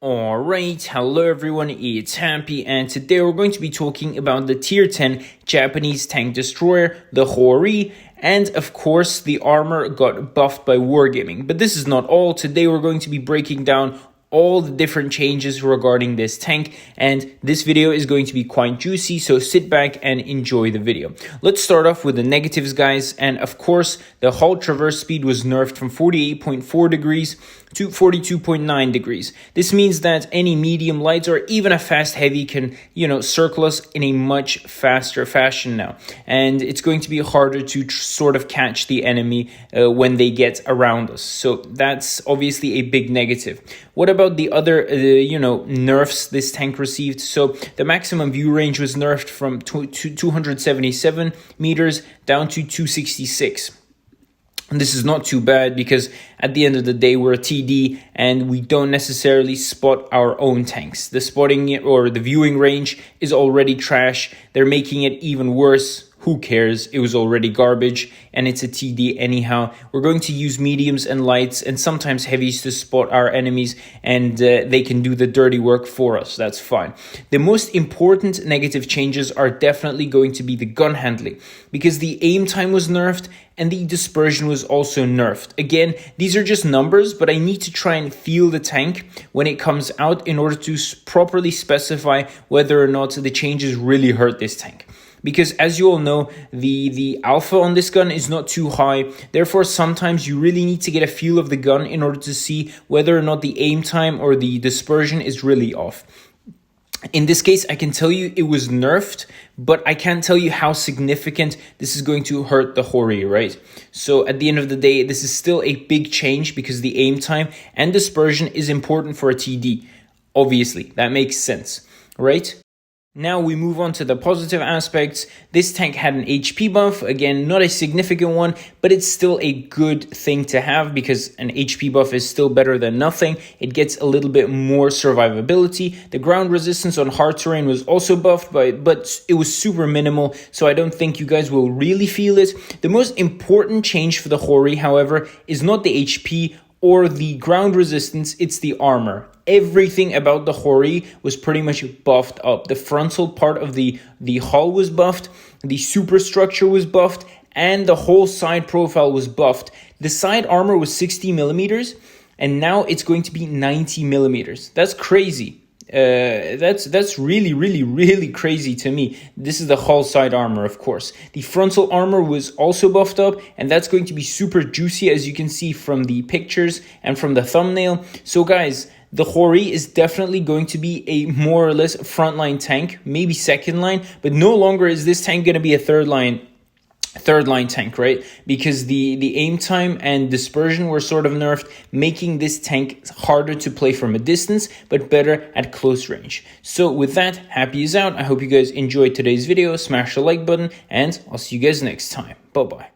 Alright, hello everyone, it's Happy, and today we're going to be talking about the Tier 10 Japanese tank destroyer, the Hori, and of course the armor got buffed by Wargaming. But this is not all. Today we're going to be breaking down all the different changes regarding this tank, and this video is going to be quite juicy, so sit back and enjoy the video. Let's start off with the negatives, guys, and of course the hull traverse speed was nerfed from 48.4 degrees to 42.9 degrees. This means that any medium lights or even a fast heavy can, circle us in a much faster fashion now, and it's going to be harder to sort of catch the enemy when they get around us. So that's obviously a big negative. What about the other, nerfs this tank received? So the maximum view range was nerfed from 277 meters down to 266. And this is not too bad because at the end of the day, we're a TD and we don't necessarily spot our own tanks. The spotting or the viewing range is already trash. They're making it even worse. Who cares? It was already garbage and it's a TD anyhow. We're going to use mediums and lights and sometimes heavies to spot our enemies, and they can do the dirty work for us. That's fine. The most important negative changes are definitely going to be the gun handling, because the aim time was nerfed and the dispersion was also nerfed. Again, these are just numbers, but I need to try and feel the tank when it comes out in order to properly specify whether or not the changes really hurt this tank. Because as you all know, the alpha on this gun is not too high. Therefore, sometimes you really need to get a feel of the gun in order to see whether or not the aim time or the dispersion is really off. In this case, I can tell you it was nerfed, but I can't tell you how significant this is going to hurt the Hori, right? So at the end of the day, this is still a big change because the aim time and dispersion is important for a TD. Obviously, that makes sense, right? Now we move on to the positive aspects. This tank had an HP buff. Again, not a significant one, but it's still a good thing to have because an HP buff is still better than nothing. It gets a little bit more survivability. The ground resistance on hard terrain was also buffed, but it was super minimal, so I don't think you guys will really feel it. The most important change for the Hori, however, is not the HP or the ground resistance, it's the armor. Everything about the Hori was pretty much buffed up. The frontal part of the hull was buffed, the superstructure was buffed, and the whole side profile was buffed. The side armor was 60 millimeters, and now it's going to be 90 millimeters. That's crazy. That's really crazy to me. This is the hull side armor, of course. The frontal armor was also buffed up, and that's going to be super juicy, as you can see from the pictures and from the thumbnail. So guys, the Hori is definitely going to be a more or less frontline tank, maybe second line, but no longer is this tank going to be a third line tank, right? Because the aim time and dispersion were sort of nerfed, making this tank harder to play from a distance, but better at close range. So with that, Happy is out. I hope you guys enjoyed today's video. Smash the like button, and I'll see you guys next time. Bye-bye.